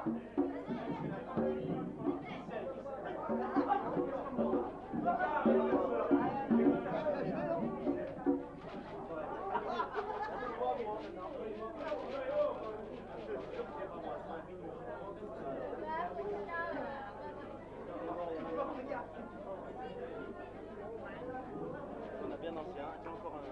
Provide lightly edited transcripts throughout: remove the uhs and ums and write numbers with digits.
On a bien ancien, il y a encore un...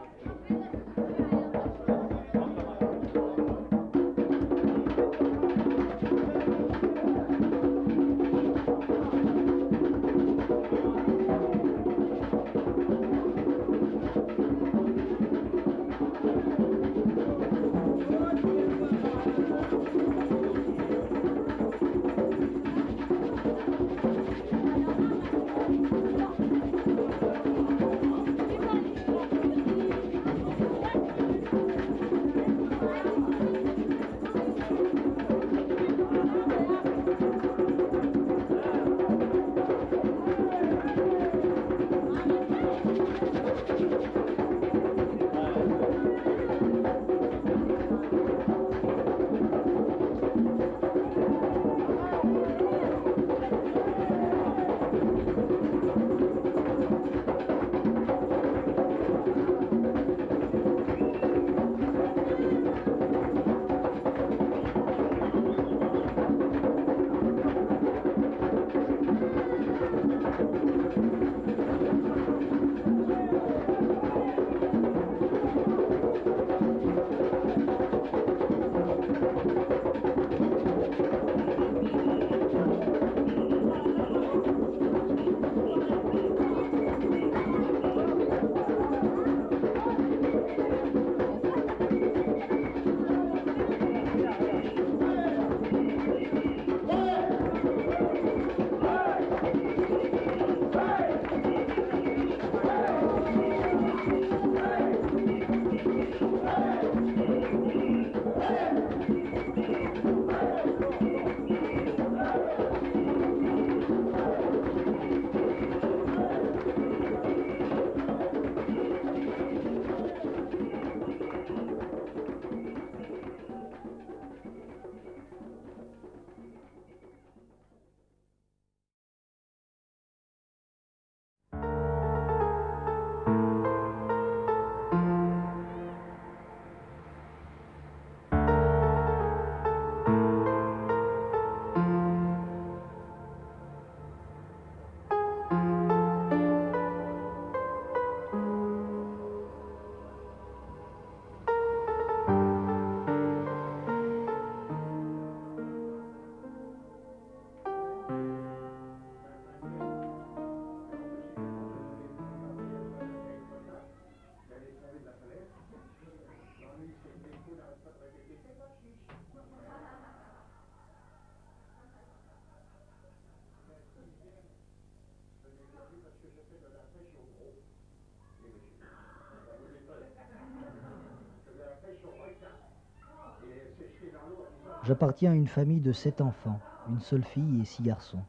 J'appartiens à une famille de 7 enfants, une seule fille et 6 garçons.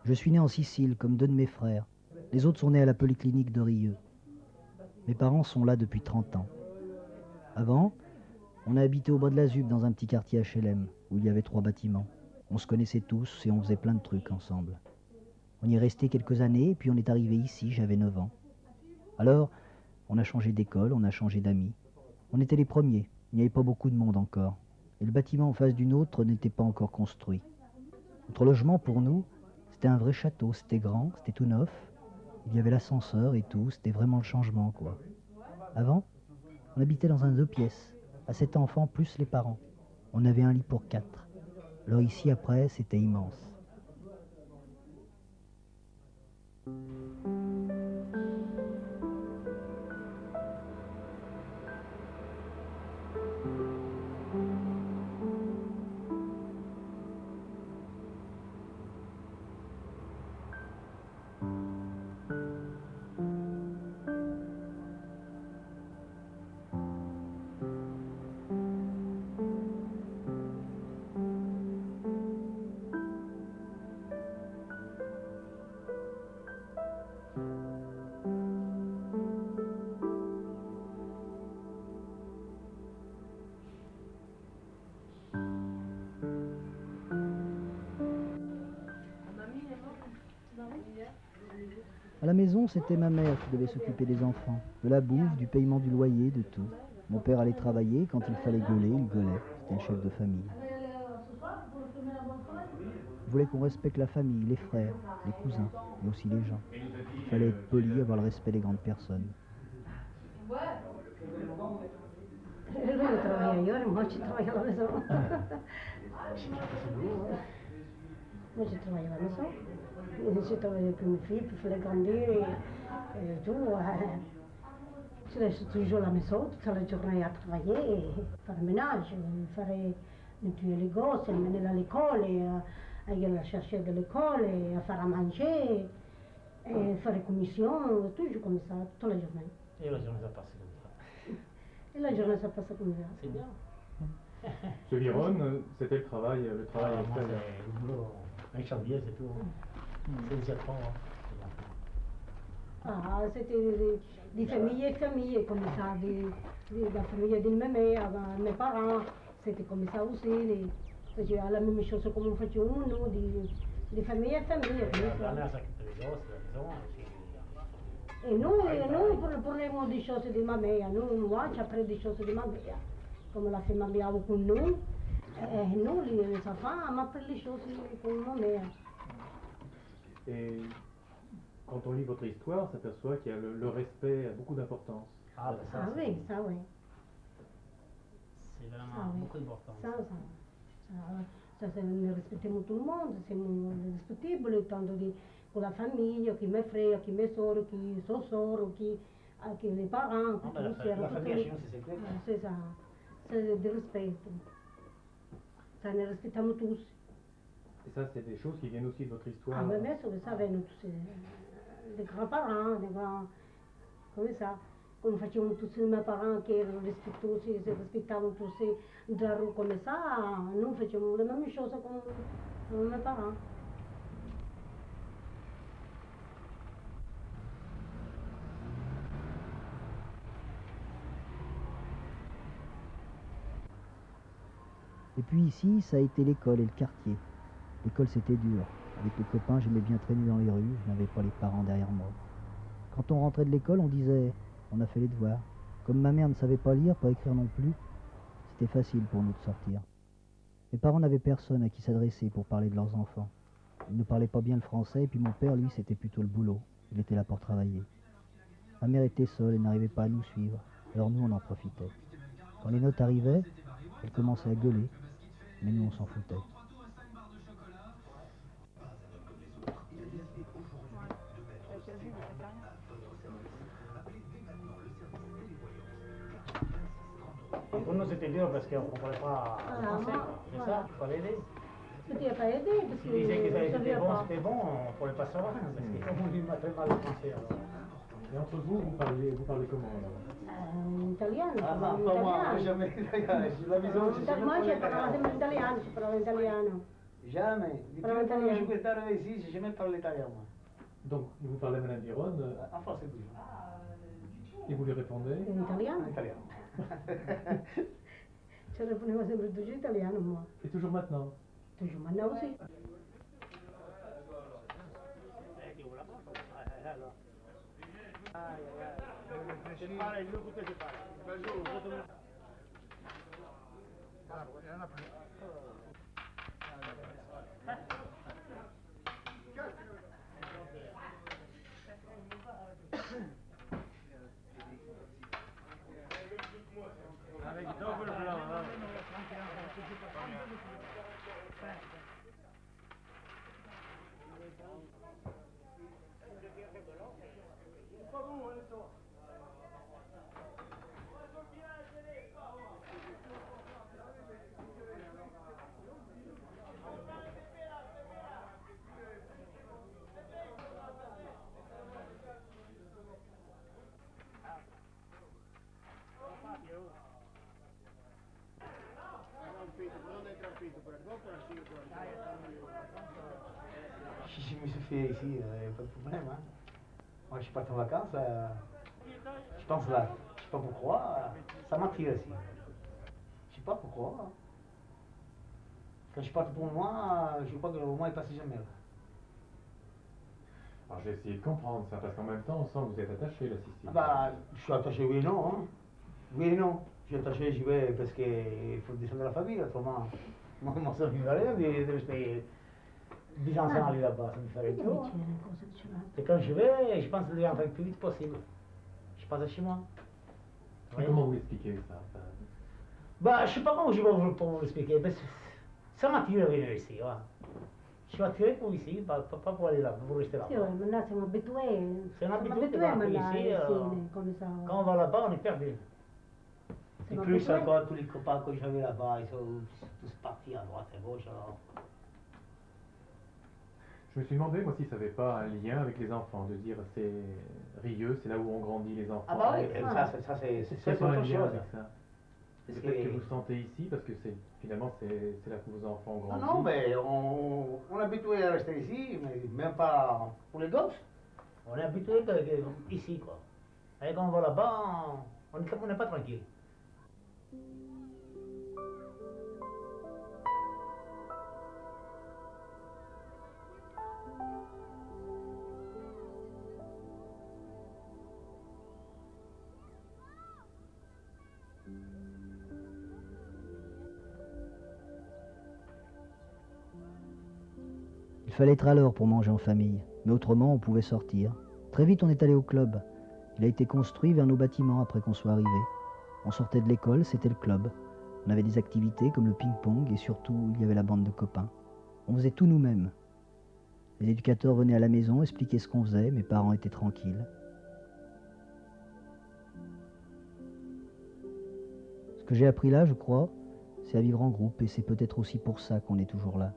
Je suis né en Sicile, comme 2 de mes frères. Les autres sont nés à la polyclinique de Rieux. Mes parents sont là depuis 30 ans. Avant, on a habité au bas de la Zube, dans un petit quartier HLM, où il y avait 3 bâtiments. On se connaissait tous et on faisait plein de trucs ensemble. On y est resté quelques années, et puis on est arrivé ici, j'avais 9 ans. Alors, on a changé d'école, on a changé d'amis. On était les premiers, il n'y avait pas beaucoup de monde encore. Et le bâtiment en face d'une autre n'était pas encore construit. Notre logement, pour nous, c'était un vrai château, c'était grand, c'était tout neuf. Il y avait l'ascenseur et tout, c'était vraiment le changement, quoi. Avant, on habitait dans un 2 pièces, à 7 enfants plus les parents. On avait un lit pour 4. Alors ici, après, c'était immense. À la maison, c'était ma mère qui devait s'occuper des enfants, de la bouffe, du paiement du loyer, de tout. Mon père allait travailler, quand il fallait gueuler, il gueulait. C'était un chef de famille. Il voulait qu'on respecte la famille, les frères, les cousins, mais aussi les gens. Il fallait être poli, avoir le respect des grandes personnes. Lui travailla ailleurs, moi je travaille à la maison. Moi je travaille à la maison. Je travaille avec mes filles, puis il fallait grandir et tout. Je laisse toujours à la maison, toute la journée à travailler, faire le ménage, faire nettoyer les gosses, les mener à l'école, aller la chercher de l'école, et à faire à manger, et faire les commissions, toujours comme ça, toute la journée. Et la journée ça passe comme ça. Et la journée ça passe comme ça. C'est bien. Ce Viron, c'était le travail Moi, extérieur. c'est le boulot avec Chambier, c'est tout. C'est le Japon. Ah, c'était des familles et familles, comme ça, la famille de ma mère, mes parents, c'était comme ça aussi. C'était la même chose comme on faisait nous, des familles et familles, comme La ça. mère s'occupe des gosses, de la maison. Et nous, prenons des choses de ma mère, moi, j'apprends des choses de ma mère. Comme la fait ma mère avec nous, et nous, les enfants, on apprend les choses comme ma mère. Et quand on lit votre histoire, on s'aperçoit qu'il y a le respect a beaucoup d'importance. Ah, ben ça, Ah oui, ça oui. c'est vraiment Ah oui. beaucoup important. Ça, nous respectons tout le monde, c'est respectable, tant pour la famille, qui mes frères, qui mes soeurs, qui sont soeurs, qui les parents, Non, qui mais tous, la famille chez nous, c'est clair. c'est ça, c'est du respect. Ça, nous respectons tous. Et ça, c'est des choses qui viennent aussi de votre histoire. Ah, mais bien sûr, vous savez, nous tous, les grands-parents, les grands, comme ça. Comme facciamo tous mes parents qui erano rispettosi, si rispettavano tutti la rue come ça, nous facciamo la même chose comme mes parents. Et puis ici, ça a été l'école et le quartier. L'école, c'était dur. Avec les copains, j'aimais bien traîner dans les rues, je n'avais pas les parents derrière moi. Quand on rentrait de l'école, on disait « on a fait les devoirs ». Comme ma mère ne savait pas lire, pas écrire non plus, c'était facile pour nous de sortir. Mes parents n'avaient personne à qui s'adresser pour parler de leurs enfants. Ils ne parlaient pas bien le français, et puis mon père, lui, c'était plutôt le boulot. Il était là pour travailler. Ma mère était seule et n'arrivait pas à nous suivre, alors nous, on en profitait. Quand les notes arrivaient, elle commençait à gueuler, mais nous, on s'en foutait. Pour nous, c'était dur parce qu'on ne comprenait pas le français. C'est ça, il fallait aider. C'était pas aidé, parce que S'ils disaient que je ne c'était savais bon, pas. c'était bon, on ne pouvait pas savoir. Parce que comme on dit très mal le français. Alors. Et entre vous, vous parlez comment alors? Italiano, Ah, parlavo pas moi, italiano. jamais italiano. La maison, je sais Moi, même j'ai pas parlé l'italien. italiano, je parle italiano. Jamais. Depuis Parle le temps que je italien. suis arrivé ici, j'ai jamais parlé italien, moi. Donc, vous parlez Madame Viron, En français toujours. et vous lui répondez. In italiano? En italien. Ci rispondevo sempre tutto in italiano, ma Et toujours maintenant. toujours maintenant aussi. Avec double blanc. Si je me suis fait ici, il n'y a pas de problème. Hein. Moi, je suis parti en vacances, je pense là. Je sais pas pourquoi, ça m'attire ici. Je sais pas pourquoi. Hein. Quand je suis parti pour moi, je crois que le moment est passé jamais là. Alors j'ai essayé de comprendre ça, parce qu'en même temps, on sent que vous êtes attaché, la Sicile. Ah bah, je suis attaché, oui et non. Hein. Oui et non. Je suis attaché, j'y vais parce qu'il faut descendre la famille, autrement. Moi, ça ne me fait rien de rester 10 ans sans aller là-bas, ça me ferait Vedi tout. amici nelle cose che ce l'ha. Et quand je vais, je pense de le faire le plus vite possible. Je passe chez moi. Et comment vous l'expliquez ça? Bah, je sais pas comment je vais pour vous l'expliquer, mais ça m'attire à venir ici. Ouais. Je suis attiré pour ici, pas pour aller là, pour rester là. Sì, ma noi siamo abituati. Siamo Siamo abituati abituati a a mandare ici, insieme, come ça. Quand on va là-bas, on est perdu. Et Siamo plus abituati. encore, tous les copains que j'avais là-bas, ils sont tous partis à droite et à gauche. Alors. Je me suis demandé, moi, si ça n'avait pas un lien avec les enfants, de dire c'est Rieux, c'est là où ont grandi les enfants. Ah bah oui, Ah. ça c'est C'est pas un autre lien chose. avec ça. Parce Peut-être que que- vous le sentez ici, parce que finalement c'est là que vos enfants ont Non, grandi. non, mais on est habitué à rester ici, mais même pas pour les gosses. On est habitué ici, quoi. Et quand on va là-bas, on n'est pas tranquille. Il fallait être à l'heure pour manger en famille, mais autrement on pouvait sortir. Très vite on est allé au club. Il a été construit vers nos bâtiments après qu'on soit arrivé. On sortait de l'école, c'était le club. On avait des activités comme le ping-pong et surtout il y avait la bande de copains. On faisait tout nous-mêmes. Les éducateurs venaient à la maison expliquer ce qu'on faisait, mes parents étaient tranquilles. Ce que j'ai appris là, je crois, c'est à vivre en groupe et c'est peut-être aussi pour ça qu'on est toujours là.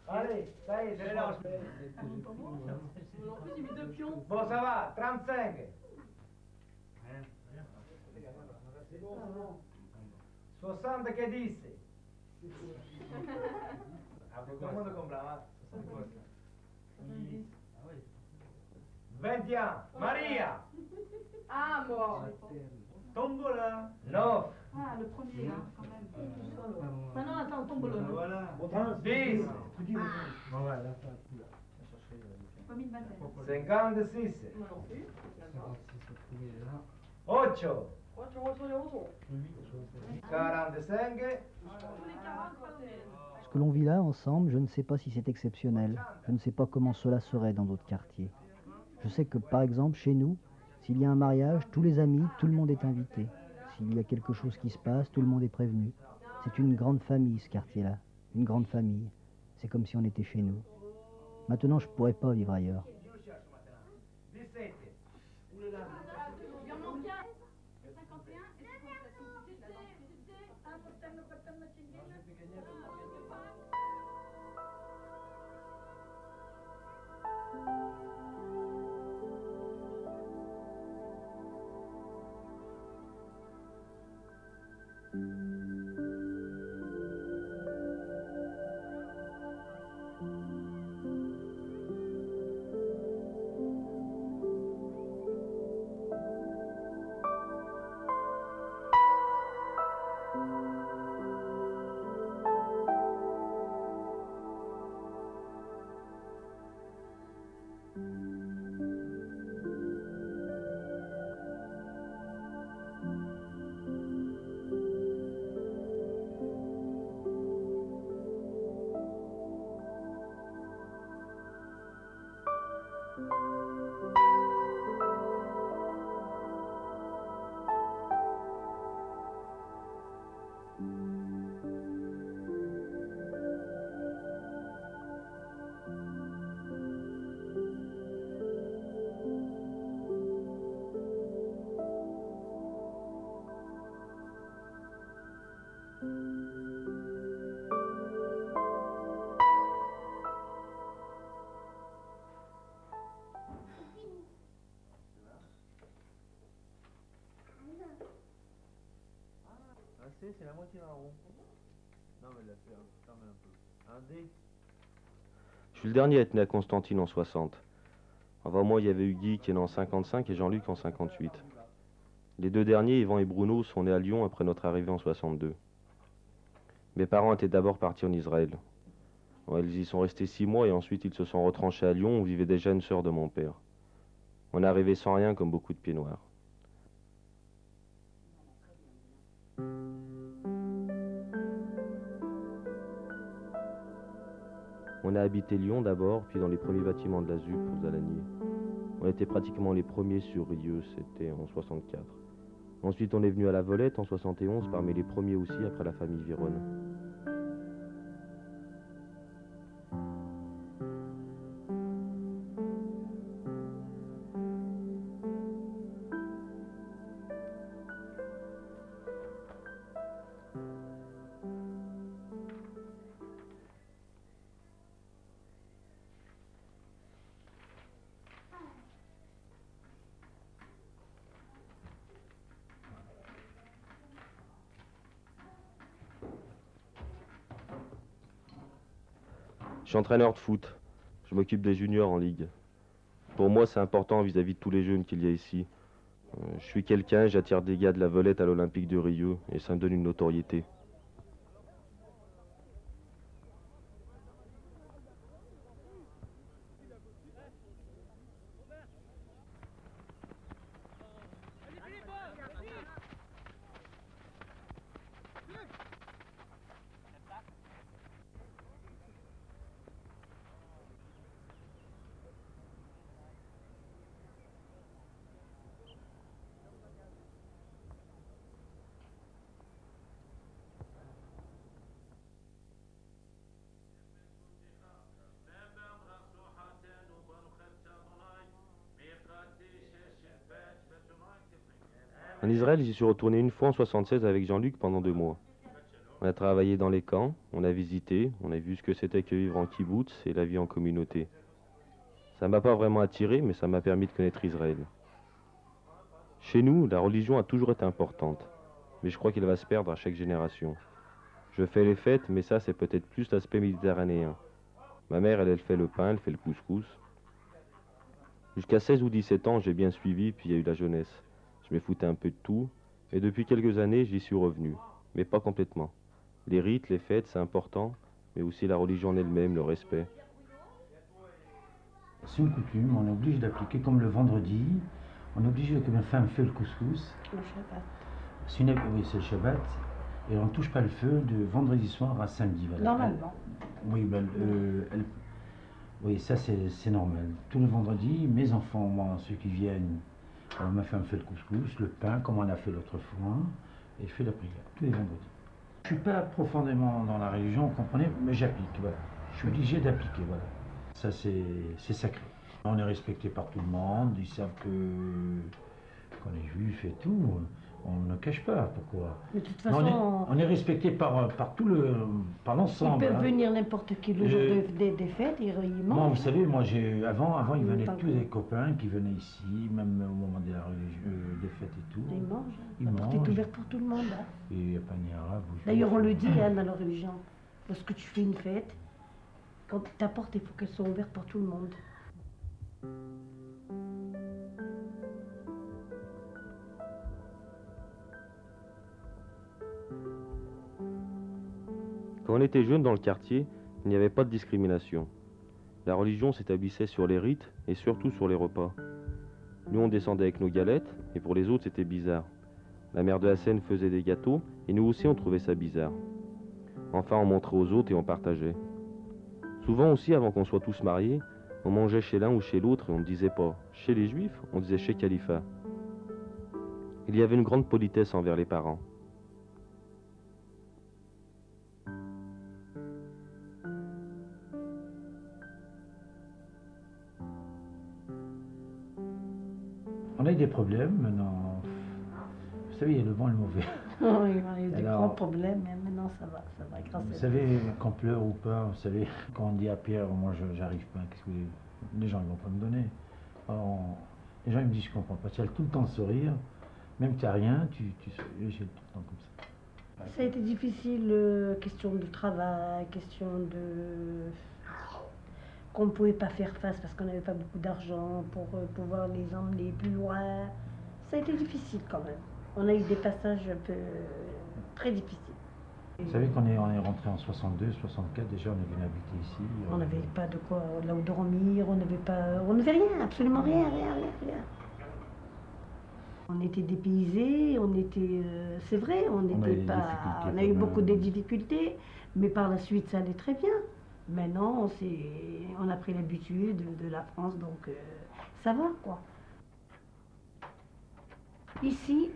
Allez, ça y est, c'est là. Bon, ça va, 35. Soixante che disse? Come lo comprava? 20 ans. Maria. Ah, bon. Tombola. 9. Ah, le premier, hein, quand même. Maintenant, attends, on tombe le nom. Voilà. 10. Pas mis de vingtaine. 56. Moi non plus. D'accord. 8. Quoi, tu vois sur les autres? 45. Tous les 40, pas le même. Ce que l'on vit là ensemble, je ne sais pas si c'est exceptionnel. Je ne sais pas comment cela serait dans d'autres quartiers. Je sais que par exemple chez nous, s'il y a un mariage, tous les amis, tout le monde est invité. S'il y a quelque chose qui se passe, tout le monde est prévenu. C'est une grande famille ce quartier-là, une grande famille. C'est comme si on était chez nous. Maintenant, je ne pourrais pas vivre ailleurs. 17. Il en manque un. 51 et C'est la moitié d'un rond. Non mais là c'est quand même un peu. Un dé. Je suis le dernier à être né à Constantine en 60. Avant moi, il y avait eu Guy qui est né en 55 et Jean-Luc en 58. Les deux derniers, Yvan et Bruno, sont nés à Lyon après notre arrivée en 62. Mes parents étaient d'abord partis en Israël. Ouais, ils y sont restés 6 mois et ensuite ils se sont retranchés à Lyon où vivait déjà une sœur de mon père. On est arrivé sans rien comme beaucoup de pieds noirs. On a habité Lyon d'abord, puis dans les premiers bâtiments de la ZUP aux Alaniers. On était pratiquement les premiers sur Rieux, c'était en 64. Ensuite on est venu à La Volette en 71, parmi les premiers aussi après la famille Vironne. Je suis entraîneur de foot. Je m'occupe des juniors en ligue. Pour moi, c'est important vis-à-vis de tous les jeunes qu'il y a ici. Je suis quelqu'un, j'attire des gars de La Volette à l'Olympique de Rieux et ça me donne une notoriété. En Israël, j'y suis retourné une fois en 76 avec Jean-Luc pendant 2 mois. On a travaillé dans les camps, on a visité, on a vu ce que c'était que vivre en kibbutz et la vie en communauté. Ça m'a pas vraiment attiré, mais ça m'a permis de connaître Israël. Chez nous, la religion a toujours été importante, mais je crois qu'elle va se perdre à chaque génération. Je fais les fêtes, mais ça c'est peut-être plus l'aspect méditerranéen. Ma mère, elle fait le pain, elle fait le couscous. Jusqu'à 16 ou 17 ans, j'ai bien suivi, puis il y a eu la jeunesse. Je me foutais un peu de tout, et depuis quelques années, j'y suis revenu, mais pas complètement. Les rites, les fêtes, c'est important, mais aussi la religion en elle-même, le respect. C'est une coutume, on est obligé d'appliquer comme le vendredi, on est obligé que ma femme fait le couscous. Le Shabbat. Oui, c'est le Shabbat, et on ne touche pas le feu de vendredi soir à samedi. Voilà. Normalement. Oui, ben, oui, ça c'est normal. Tous les vendredis, mes enfants, moi, ceux qui viennent, ma femme fait le couscous, le pain, comme on a fait l'autre fois, et je fais la prière, tous les vendredis. Je ne suis pas profondément dans la religion, vous comprenez, mais j'applique, voilà. Je suis obligé d'appliquer, voilà. Ça c'est sacré. On est respecté par tout le monde, ils savent qu'on est juif et tout. On ne cache pas pourquoi. De toute façon, on est respecté par l'ensemble. Ils peuvent venir n'importe qui le jour des fêtes, ils mangent. Moi, vous savez, moi avant ils venaient tous les copains qui venaient ici, même au moment des fêtes et tout. Ils mangent. Ils La porte mangent. est ouverte pour tout le monde. Hein. Et il n'y a pas ni arabe. D'ailleurs, on le dit dans la religion. Lorsque tu fais une fête, quand ta porte, il faut qu'elle soit ouverte pour tout le monde. Quand on était jeune dans le quartier, il n'y avait pas de discrimination. La religion s'établissait sur les rites et surtout sur les repas. Nous on descendait avec nos galettes, et pour les autres c'était bizarre. La mère de Hassen faisait des gâteaux, et nous aussi on trouvait ça bizarre. Enfin on montrait aux autres et on partageait. Souvent aussi, avant qu'on soit tous mariés, on mangeait chez l'un ou chez l'autre et on ne disait pas « chez les juifs », on disait « chez Khalifa ». Il y avait une grande politesse envers les parents. On a eu des problèmes maintenant. Vous savez, il y a le bon et le mauvais. Oui, on a eu des grands problèmes, mais maintenant ça va grâce à Vous Dieu. savez, qu'on pleure ou pas, vous savez, quand on dit à Pierre, moi j'arrive pas, qu'est-ce que les gens ils vont pas me donner. Alors, les gens ils me disent je comprends pas, tu as tout le temps de sourire, même que tu n'as rien, j'ai tout le temps comme ça. Ça a été difficile, question de travail, question de... qu'on ne pouvait pas faire face parce qu'on n'avait pas beaucoup d'argent pour pouvoir les emmener plus loin. Ça a été difficile quand même. On a eu des passages un peu très difficiles. Vous savez qu'on est rentré en 62, 64, déjà on est venu habiter ici. On n'avait pas de quoi là où dormir, on n'avait rien, absolument rien. On était dépaysés, c'est vrai, on a eu beaucoup de difficultés, mais par la suite ça allait très bien. Maintenant, on a pris l'habitude de la France, donc ça va quoi. Ici,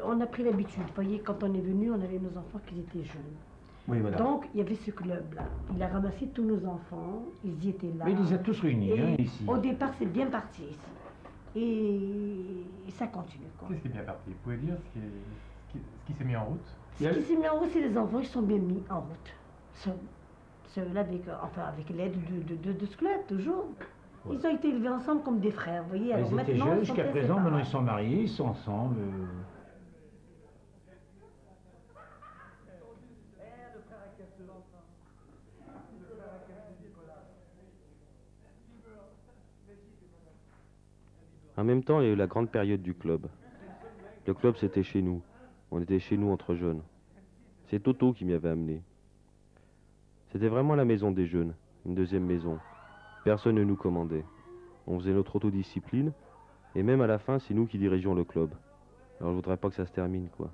on a pris l'habitude. Vous voyez, quand on est venu, on avait nos enfants qui étaient jeunes. Oui, voilà. Donc, il y avait ce club-là. Il a ramassé tous nos enfants, ils y étaient là. Mais ils les a tous réunis, ici. Au départ, c'est bien parti ici. Et ça continue, quoi. Qu'est-ce qui est bien parti? Vous pouvez dire ce qui s'est mis en route? Ce qui s'est mis en route, c'est les enfants, ils sont bien mis en route. Ceux-là, avec l'aide de ce club, toujours. Ouais. Ils ont été élevés ensemble comme des frères, vous voyez. Alors ils étaient jeunes jusqu'à présent, maintenant ils sont mariés, ils sont ensemble. En même temps, il y a eu la grande période du club. Le club, c'était chez nous. On était chez nous entre jeunes. C'est Toto qui m'y avait amené. C'était vraiment la maison des jeunes, une deuxième maison. Personne ne nous commandait. On faisait notre autodiscipline, et même à la fin, c'est nous qui dirigeons le club. Alors je voudrais pas que ça se termine, quoi.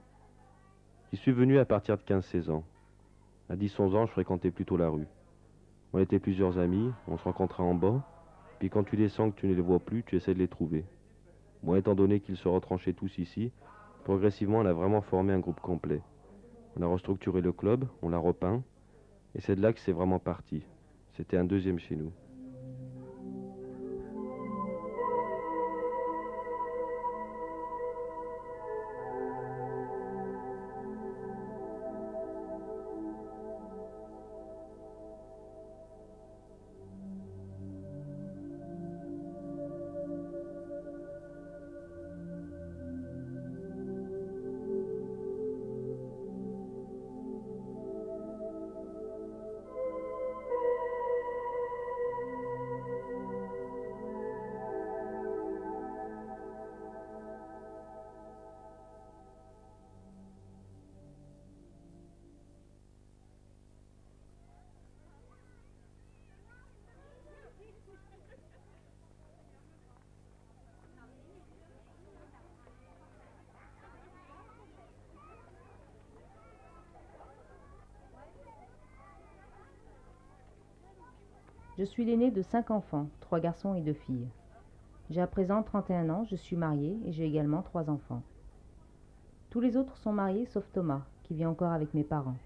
J'y suis venu à partir de 15-16 ans. À 10-11 ans, je fréquentais plutôt la rue. On était plusieurs amis, on se rencontrait en bas, puis quand tu descends que tu ne les vois plus, tu essaies de les trouver. Moi, étant donné qu'ils se retranchaient tous ici, progressivement, on a vraiment formé un groupe complet. On a restructuré le club, on l'a repeint, et c'est de là que c'est vraiment parti. C'était un deuxième chez nous. Je suis l'aîné de 5 enfants, 3 garçons et 2 filles. J'ai à présent 31 ans, je suis mariée et j'ai également 3 enfants. Tous les autres sont mariés sauf Thomas, qui vit encore avec mes parents.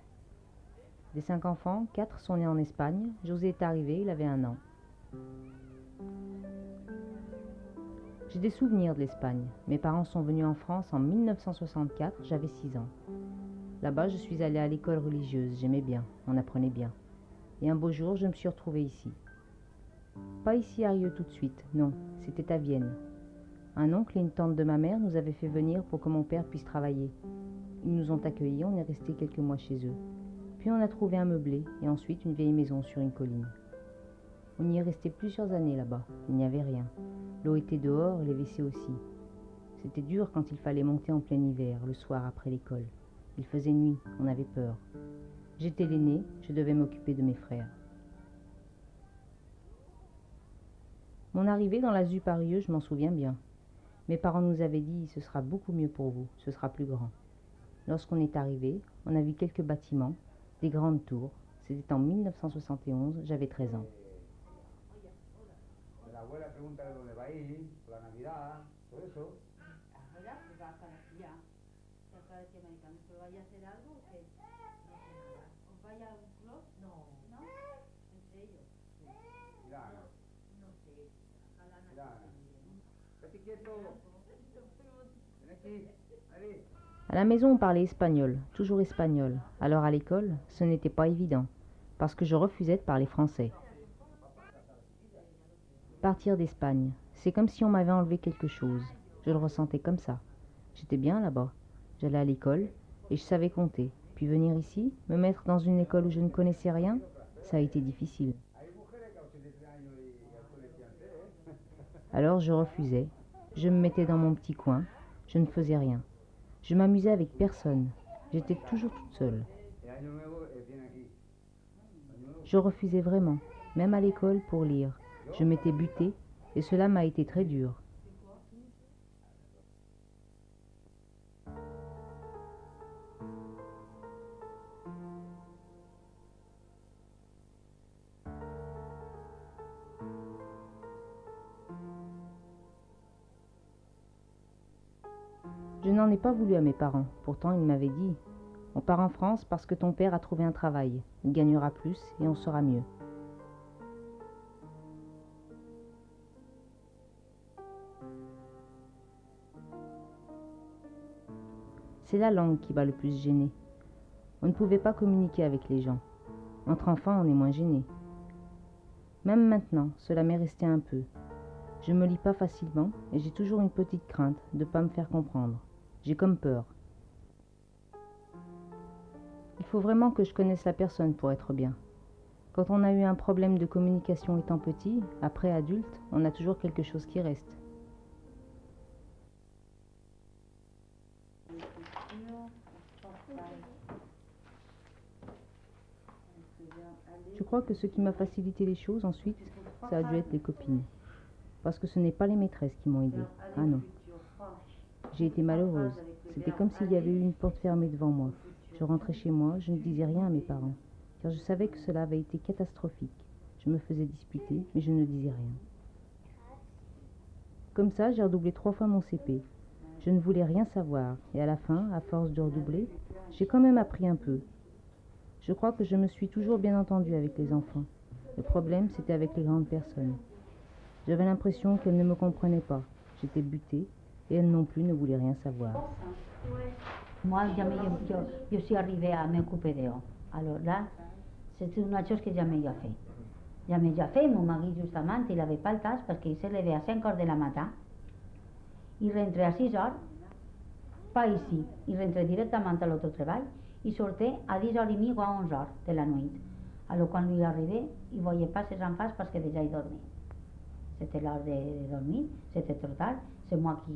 Des 5 enfants, 4 sont nés en Espagne. José est arrivé, il avait 1 an. J'ai des souvenirs de l'Espagne. Mes parents sont venus en France en 1964, j'avais 6 ans. Là-bas, je suis allée à l'école religieuse, j'aimais bien, on apprenait bien. Et un beau jour, je me suis retrouvée ici. Pas ici à Rieux tout de suite, non, c'était à Vienne. Un oncle et une tante de ma mère nous avaient fait venir pour que mon père puisse travailler. Ils nous ont accueillis, on est resté quelques mois chez eux. Puis on a trouvé un meublé et ensuite une vieille maison sur une colline. On y est resté plusieurs années là-bas, il n'y avait rien. L'eau était dehors et les WC aussi. C'était dur quand il fallait monter en plein hiver, le soir après l'école. Il faisait nuit, on avait peur. J'étais l'aîné, je devais m'occuper de mes frères. Mon arrivée dans la ZUP à Rieux, je m'en souviens bien. Mes parents nous avaient dit « ce sera beaucoup mieux pour vous, ce sera plus grand ». Lorsqu'on est arrivé, on a vu quelques bâtiments, des grandes tours. C'était en 1971, j'avais 13 ans. À la maison, on parlait espagnol, toujours espagnol. Alors à l'école, ce n'était pas évident, parce que je refusais de parler français. Partir d'Espagne, c'est comme si on m'avait enlevé quelque chose. Je le ressentais comme ça. J'étais bien là-bas. J'allais à l'école et je savais compter. Puis venir ici, me mettre dans une école où je ne connaissais rien, ça a été difficile. Alors je refusais. Je me mettais dans mon petit coin. Je ne faisais rien. Je m'amusais avec personne. J'étais toujours toute seule. Je refusais vraiment, même à l'école, pour lire. Je m'étais butée et cela m'a été très dur. Je n'en ai pas voulu à mes parents. Pourtant, ils m'avaient dit « On part en France parce que ton père a trouvé un travail. Il gagnera plus et on sera mieux. » C'est la langue qui m'a le plus gênée. On ne pouvait pas communiquer avec les gens. Entre enfants, on est moins gêné. Même maintenant, cela m'est resté un peu. Je me lie pas facilement et j'ai toujours une petite crainte de ne pas me faire comprendre. J'ai comme peur. Il faut vraiment que je connaisse la personne pour être bien. Quand on a eu un problème de communication étant petit, après adulte, on a toujours quelque chose qui reste. Je crois que ce qui m'a facilité les choses ensuite, ça a dû être les copines. Parce que ce n'est pas les maîtresses qui m'ont aidée. Ah non. J'ai été malheureuse. C'était comme s'il y avait eu une porte fermée devant moi. Je rentrais chez moi, je ne disais rien à mes parents, car je savais que cela avait été catastrophique. Je me faisais disputer, mais je ne disais rien. Comme ça, j'ai redoublé 3 fois mon CP. Je ne voulais rien savoir, et à la fin, à force de redoubler, j'ai quand même appris un peu. Je crois que je me suis toujours bien entendue avec les enfants. Le problème, c'était avec les grandes personnes. J'avais l'impression qu'elles ne me comprenaient pas. J'étais butée, et elles non plus ne voulaient rien savoir. Moi, je suis arrivée à m'occuper d'eux. Alors là, c'est une chose que jamais j'ai fait. Jamais j'ai fait. Mon mari, justement, il n'avait pas le temps parce qu'il s'est levé à 5 heures de la matin. Il rentrait à 6 heures, pas ici. Il rentrait directement à l'autre travail. Il sortait à 10h30 ou à 11h de la nuit. Alors quand lui arrivait, il ne voyait pas ses enfants parce que déjà il dormait. C'était l'heure de dormir, c'était trop tard. C'est moi qui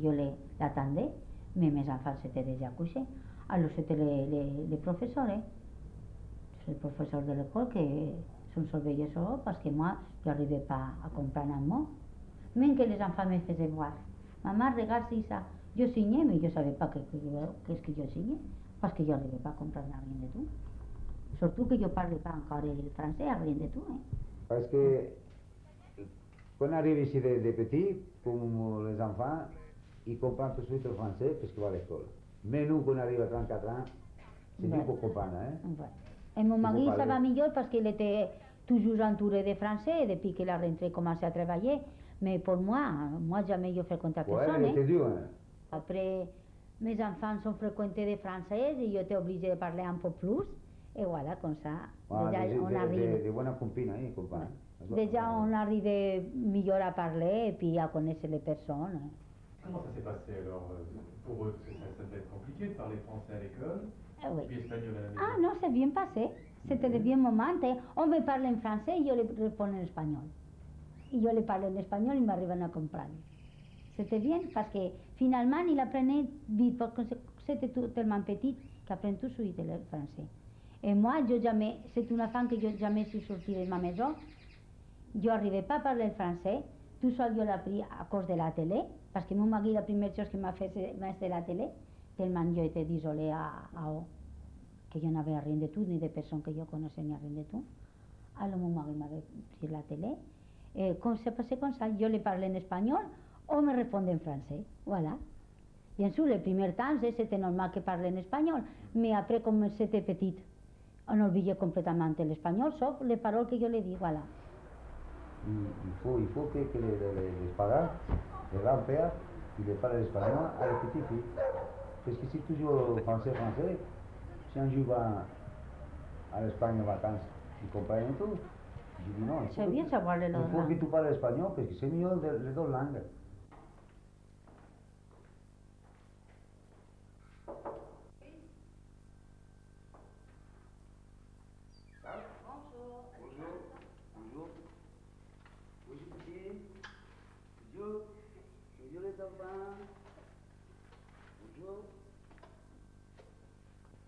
l'attendais, mais mes enfants s'étaient déjà couchés. Alors c'était les professeurs, les professeurs de l'école qui sont surveillés sur eux parce que moi, je n'arrivais pas à comprendre un mot. Même que les enfants me faisaient voir. Maman, regarde ça. Je signais, mais je ne savais pas qu'est-ce que je signais parce que je n'arrivais pas à comprendre rien du tout. Surtout que je ne parlais pas encore le français, rien du tout. Parce que quand on arrive ici de petit, comme les enfants, ils comprennent tout de suite le français parce qu'ils vont à l'école. Mais nous, quand on arrive à 34 ans, c'est dur pour comprendre. Et mon mari, ça va mieux parce qu'il était toujours entouré de français depuis qu'il a rentré, commencé à travailler. Mais pour moi jamais je fréquentais personne. Ouais, c'est dur. Après, mes enfants sont fréquentés des français et j'étais obligée de parler un peu plus. Et voilà, comme ça, déjà on arrive. De bonnes copines, comprendre. Déjà on arrivait mieux à parler et puis à connaître les personnes. Comment ça s'est passé alors pour eux? Parce que ça devait être compliqué de parler français à l'école, oui. puis espagnol à la maison. Ah non, c'est bien passé. C'était de bien moments. On me parlait en français et je les répondais en espagnol. Et je les parlais en espagnol et ils m'arrivaient à comprendre. C'était bien parce que finalement ils apprenaient vite parce que c'était tellement petit qu'ils apprennent tout de suite le français. Et moi, c'est une femme que je jamais suis sortie de ma maison. Je n'arrivais pas à parler le français. Tout seul, je l'ai appris à cause de la télé, parce que mon mari, la première chose qu'il m'a fait, c'est la télé. Tellement j'étais isolée que je n'avais rien de tout, ni de personnes que je connaissais, ni rien de tout. Alors mon mari m'avait pris la télé. Et quand c'est passé comme ça, je lui parlais en espagnol, on me répondait en français. Voilà. Bien sûr, les premiers temps, c'était normal que parle en espagnol, mais après, comme c'était petite, on oubliait complètement l'espagnol, sauf les paroles que je lui dis, voilà. Il faut que les parents, les grands-pères, ils les parlent l'espagnol à les petites filles. Parce que si toujours français, si un jour va à l'Espagne en vacances, ils comprennent tout. Je dis non, c'est bien savoir les deux langues. Il faut que tu parles espagnol parce que c'est mieux les deux langues.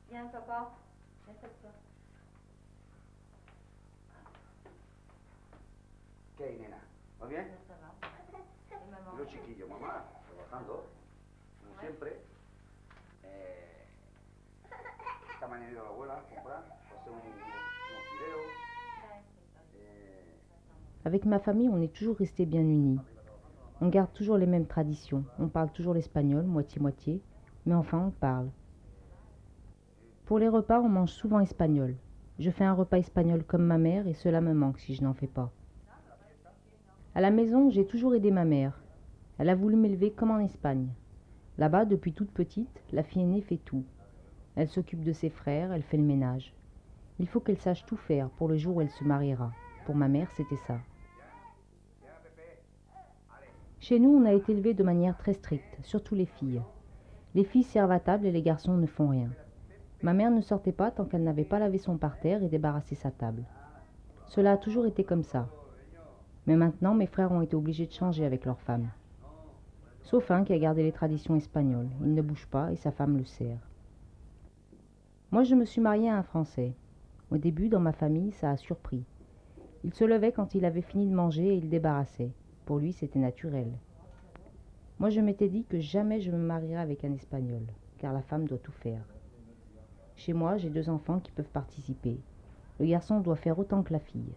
Viens, papa. ¿Qué hay, nena? ¿Va bien? Los chiquillos, mamá, trabajando, como siempre. Esta mañana he ido a la abuela a comprar, pasé unos fideos. Avec ma famille, on est toujours restés bien unis. On garde toujours les mêmes traditions. On parle toujours l'espagnol, moitié-moitié, mais enfin on parle. Pour les repas, on mange souvent espagnol. Je fais un repas espagnol comme ma mère et cela me manque si je n'en fais pas. À la maison, j'ai toujours aidé ma mère. Elle a voulu m'élever comme en Espagne. Là-bas, depuis toute petite, la fille aînée fait tout. Elle s'occupe de ses frères, elle fait le ménage. Il faut qu'elle sache tout faire pour le jour où elle se mariera. Pour ma mère, c'était ça. Chez nous, on a été élevés de manière très stricte, surtout les filles. Les filles servent à table et les garçons ne font rien. Ma mère ne sortait pas tant qu'elle n'avait pas lavé son parterre et débarrassé sa table. Cela a toujours été comme ça. Mais maintenant, mes frères ont été obligés de changer avec leurs femmes. Sauf un qui a gardé les traditions espagnoles. Il ne bouge pas et sa femme le sert. Moi, je me suis mariée à un Français. Au début, dans ma famille, ça a surpris. Il se levait quand il avait fini de manger et il débarrassait. Pour lui, c'était naturel. Moi, je m'étais dit que jamais je me marierais avec un Espagnol, car la femme doit tout faire. Chez moi, j'ai 2 enfants qui peuvent participer. Le garçon doit faire autant que la fille.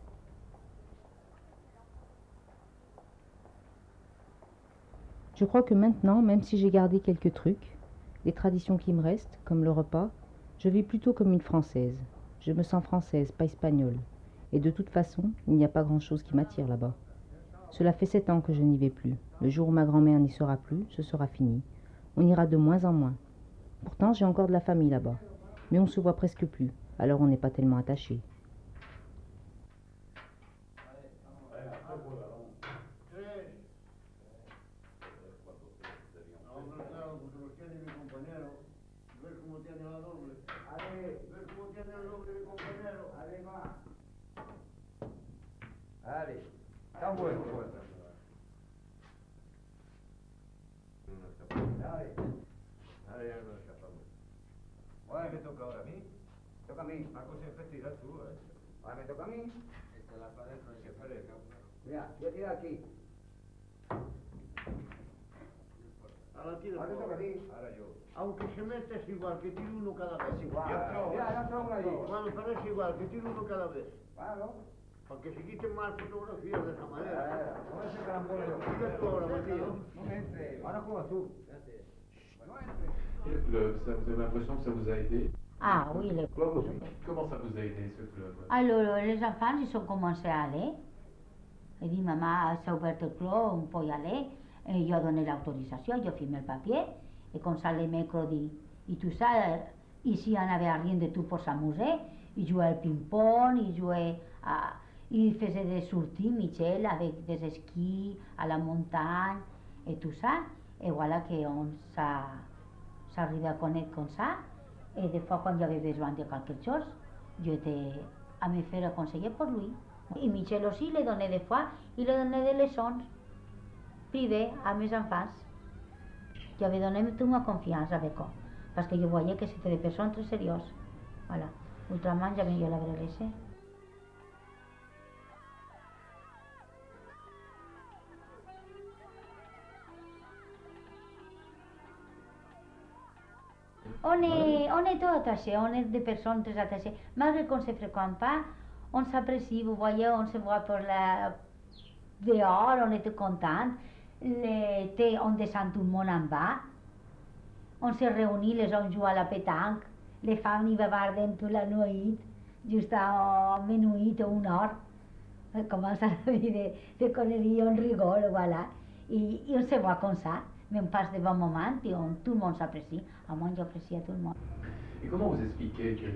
Je crois que maintenant, même si j'ai gardé quelques trucs, les traditions qui me restent, comme le repas, je vis plutôt comme une Française. Je me sens française, pas espagnole. Et de toute façon, il n'y a pas grand-chose qui m'attire là-bas. Cela fait 7 ans que je n'y vais plus. Le jour où ma grand-mère n'y sera plus, ce sera fini. On ira de moins en moins. Pourtant, j'ai encore de la famille là-bas. Mais on se voit presque plus, alors on n'est pas tellement attachés. Allez, está bueno, bueno. Dale. Dale, ya nos escapamos. Bueno, me toca ahora a mí. Toca a mí. Marco siempre tira tú, ¿eh? Ahora me toca a mí. Esta la pared no se parece. Mira, voy a tirar aquí. Ahora tira. Ahora te toca a ti. Ahora yo. Aunque se mete es igual, que tire uno cada vez. Es igual. Mira, ya entró una allí. Bueno, pero es igual, que tire uno cada vez. Claro. Para que se quiten más fotografías de esa manera. No ese carambola yo. Sigue tú ahora, Matías. No me entre. Ahora juegas tú. Bueno, entre. Et le club, ça, vous avez l'impression que ça vous a aidé? Ah oui, le club aussi. Comment ça vous a aidé ce club? Alors, les enfants, ils ont commencé à aller. He dit, maman, s'ha obert el club, on peut y aller. Et jo donné l'autorisation, jo firmé el papier. Et comme ça, les mecs ont dit, et tout ça, ici, on n'avait rien de tout pour s'amuser. Ils jouaient au ping-pong, ils jouaient à... Ils faisaient des sorties, Michel, avec des skis à la montagne et tout ça. Et voilà qu'on s'arrivait à connaître comme ça. Et des fois, quand j'avais besoin de quelque chose, j'étais à me faire conseiller pour lui. Et Michel aussi, il donnait des fois, il donnait des leçons privées à mes enfants. J'avais donné toute ma confiance avec eux, parce que je voyais que c'était des personnes très sérieuses. Voilà. Autrement, jamais je l'avais laissé. On est tout attachés, on est des personnes très attachées. Malgré qu'on ne se fréquente pas, on s'apprécie, vous voyez, on se voit pour dehors, on est contents. L'été, on descend tout le monde en bas. On se réunit, les hommes jouent à la pétanque, les femmes y bavarden toute la nuit, jusqu'à minuit ou 1 heure. On commence à dire de conneries, on rigole, voilà. Et on se voit comme ça. Mais on passe de bons moments et tout le monde s'apprécie. À moi, j'apprécie à tout le monde. Et comment vous expliquez que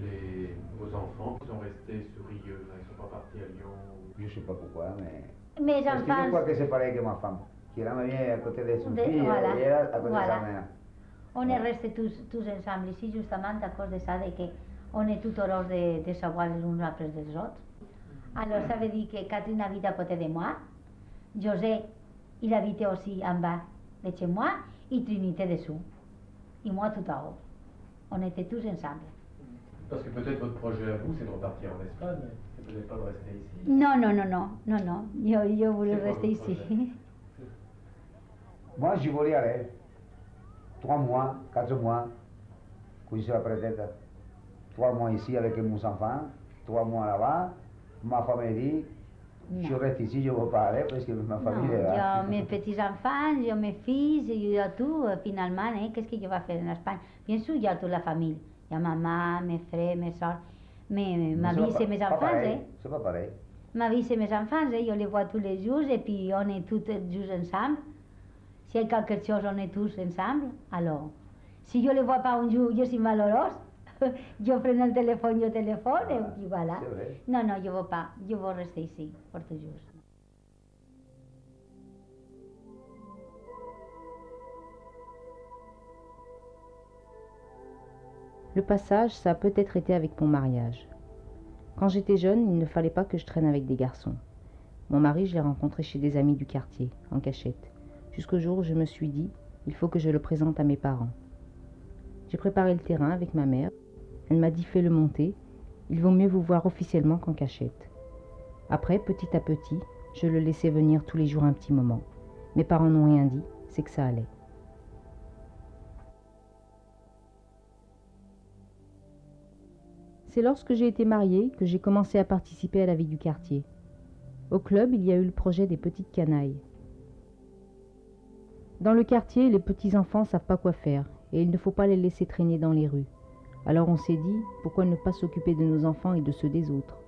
vos enfants sont restés sur Rieux, là, ils ne sont pas partis à Lyon? Je ne sais pas pourquoi, mais... Mes Parce que enfants... je crois que c'est pareil que ma femme. Qui era bien à côté de son fille, voilà, et elle à côté voilà. de sa mère. On est restés tous ensemble ici, justement, à cause de ça, de que on est tout heureux de savoir les uns après les autres. Alors, ça veut dire que Catherine habite à côté de moi, José, il habite aussi en bas de chez moi, et Trinité dessous. et moi tout en haut. On était tous ensemble. Parce que peut-être votre projet à vous, c'est de repartir en Espagne, c'est peut-être pas de rester ici. Non, non, non, non, non, non, je voulais rester ici. Moi, je voulais aller 3 mois, 4 mois, comme sur la peut-être 3 mois ici avec mes enfants, 3 mois là-bas. Ma famille dit, je reste ici, je ne veux pas aller parce que ma famille est là. Yo, mes petits-enfants, yo, mes fils, yo, tout, finalement, qu'est-ce que je vais faire en Espagne? Bien sûr, il y a toute la famille. Il y a maman, mes frères, mes soeurs. Mais ma vie, c'est mes enfants. C'est pas pareil. Ma vie, c'est mes enfants. Je les vois tous les jours et puis on est tous ensemble. S'il y a quelque chose, on est tous ensemble. Alors, si je ne les vois pas un jour, je suis malheureuse. Je prends le téléphone et puis voilà. Non, non, je ne veux pas. Je veux rester ici pour toujours. Le passage, ça a peut-être été avec mon mariage. Quand j'étais jeune, il ne fallait pas que je traîne avec des garçons. Mon mari, je l'ai rencontré chez des amis du quartier, en cachette, jusqu'au jour où je me suis dit, il faut que je le présente à mes parents. J'ai préparé le terrain avec ma mère. Elle m'a dit, fais-le monter, il vaut mieux vous voir officiellement qu'en cachette. Après, petit à petit, je le laissais venir tous les jours un petit moment. Mes parents n'ont rien dit, c'est que ça allait. C'est lorsque j'ai été mariée que j'ai commencé à participer à la vie du quartier. Au club, il y a eu le projet des petites canailles. Dans le quartier, les petits-enfants ne savent pas quoi faire et il ne faut pas les laisser traîner dans les rues. Alors on s'est dit, pourquoi ne pas s'occuper de nos enfants et de ceux des autres?